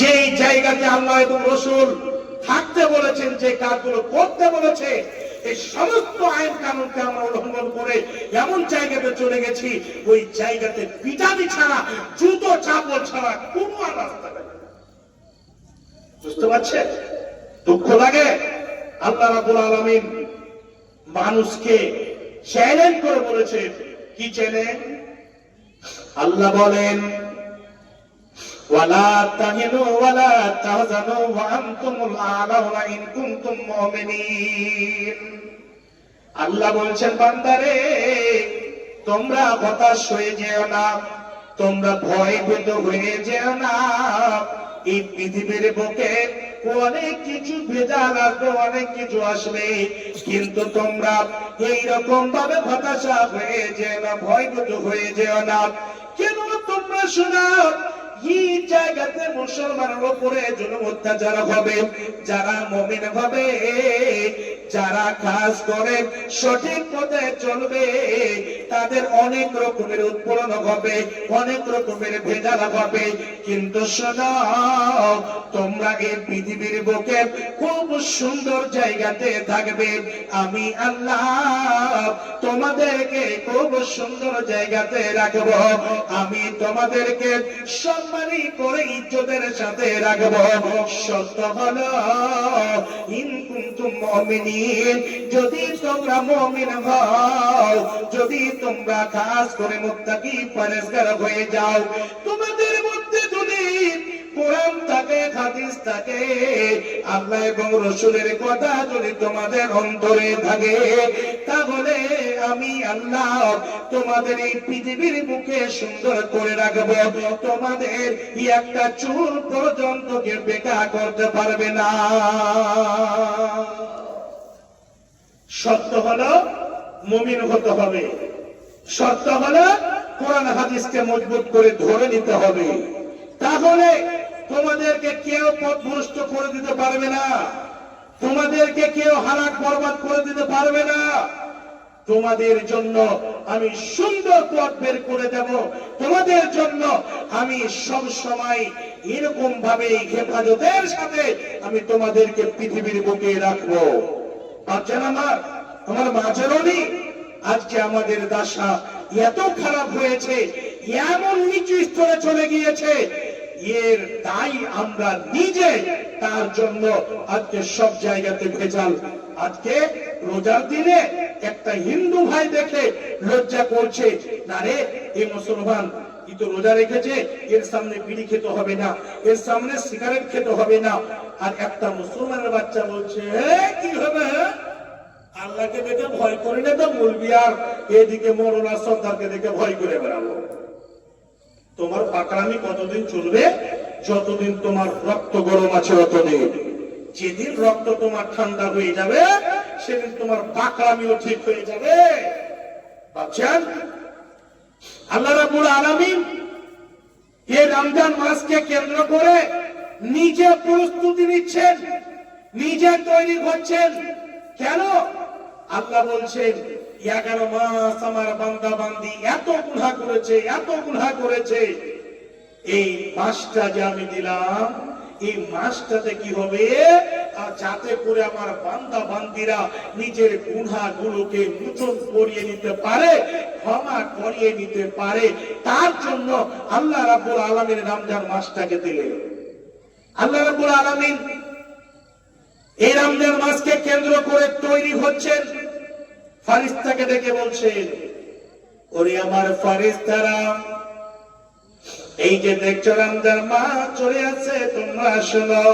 যে জায়গাতে আল্লাহ এবং রাসূল থাকতে বলেছেন, যে কাজগুলো করতে বলেছে, এই সমস্ত আইন কানুনকে আমরা উল্লঙ্ঘন করে এমন জায়গাতে চলে গেছি, ওই জায়গাতে পিটানি ছাড়া, জুতো চাপড় ছাড়া কোনো আর রাস্তা নেই। বুঝতে পারছেন? দুঃখ লাগে। আল্লাহ রাব্বুল আলামিন মানুষকে চ্যালেঞ্জ করে বলেছে। কি চ্যালেঞ্জ? আল্লাহ বলেন, ওয়ালা তাহিনু ওয়ালা তাহজানু ওয়া আনতুমুল আ'লাউনা ইন কুনতুম মুমিনিন। আল্লাহ বলছেন, বান্দারে তোমরা হতাশ হয়ে যেও না, তোমরা ভয়ভীত হয়ে যেও না। এই পৃথিবীর বুকে অনেক কিছু ভেজাল আসবে, অনেক কিছু আসবে, কিন্তু তোমরা এইরকম ভাবে হতাশা হয়ে যেও না, ভয়ভীত হয়ে যেও না। কেন? তোমরা শোনো, এই জায়গাতে মুসলমানের উপরে জুলুম অত্যাচার হবে, যারা মুমিন হবে, যারা কাজ করে সঠিক পথে চলবে, তাদের অনেক রকমের উৎপীড়ন হবে, অনেক রকমের ভেজাল হবে। কিন্তু শোনো, তোমরা এই পৃথিবীর বুকে খুব সুন্দর জায়গাতে থাকবে। আমি আল্লাহ তোমাদেরকে খুব সুন্দর জায়গাতে রাখবো, আমি তোমাদেরকে সম্মানী করে ইজ্জতের সাথে রাখবো। সত্য হলো, ইন কুনতুম মুমিনিন, যদি তোমরা মুমিন হও, যদি তোমরা খাস করে মুত্তাকি পরহেজগার হয়ে যাও, তোমাদের মধ্যে যদি কোরআন থাকে, হাদিস থাকে, আল্লাহ এবং রাসূলের কথা যদি তোমাদের অন্তরে থাকে, তাহলে আমি আল্লাহ তোমাদের এই পৃথিবীর মুখে সুন্দর করে রাখবো। তোমাদের একটা চুল পর্যন্ত কেউ বেকার করতে পারবে না। সত্য হলো মুমিন হতে হবে, সত্য হলো কোরআন হাদিসকে মজবুত করে ধরে নিতে হবে। তাহলে তোমাদেরকে কেউ পথভ্রষ্ট করে দিতে পারবে না, তোমাদেরকে কেউ হালাক বরবাদ করে দিতে পারবে না। তোমাদের জন্য আমি সুন্দর পথ বের করে দেব, তোমাদের জন্য আমি সব সময় এরকম ভাবে হেফাজতের সাথে আমি তোমাদেরকে পৃথিবীর বুকে রাখবো। বাচ্চারা আমার মাঝেরনি আজকে আমাদের দশা এত খারাপ হয়েছে, এমন নিচু স্তরে চলে গিয়েছে, এর দায়ী আমরা নিজে। তার জন্য আজকে সব জায়গাতে ভেজাল। আজকে রোজার দিনে একটা হিন্দু ভাই দেখে লজ্জা করছে, না রে এই মুসলমান কি তো রোজা রেখেছে, এর সামনে বিড়ি খেতে হবে না, এর সামনে সিগারেট খেতে হবে না। আর একটা মুসলমানের বাচ্চা বলছে, কি হবে, আল্লাহকে দেখে ভয় করি না তো বলবি, আর এদিকে মৌলানা সরদারকে দেখে ভয় করে বেড়াবো। তোমার পাকড়ামি কতদিন চলবে? যতদিন তোমার রক্ত গরম আছে ততদিন। যেদিন রক্ত তোমার ঠান্ডা হয়ে যাবে, সেদিন তোমার পাকড়ামিও ঠিক হয়ে যাবে। ভাবছেন? আল্লাহ রাব্বুল আলামিন এই রমজান মাসকে কেন্দ্র করে নিজে প্রস্তুতি নিচ্ছেন, নিজে তৈরি হচ্ছেন। কেন? আল্লাহ বলছেন, 11 মাস আমার বান্দা বান্দি এত গুনাহ করেছে, এত গুনাহ করেছে, এই মাসটা যে আমি দিলাম, এই মাসটাতে কি হবে, আর যাতে করে আমার বান্দা বান্দিরা নিজের গুনাহগুলোকে মোচন করিয়ে নিতে পারে, ক্ষমা করিয়ে নিতে পারে, তার জন্য আল্লাহ রাব্বুল আলামিন রমজান মাসটাকে দিলেন। আল্লাহ রাব্বুল আলামিন এই রমজান মাসকে কেন্দ্র করে তৈরি হচ্ছেন। ফারিস্তাকে ডেকে বলছেন, ওরে আমার ফারিস্তারা, এই যে দেখছো রমজান মাস চলে আসছে, তোমরা শোনো,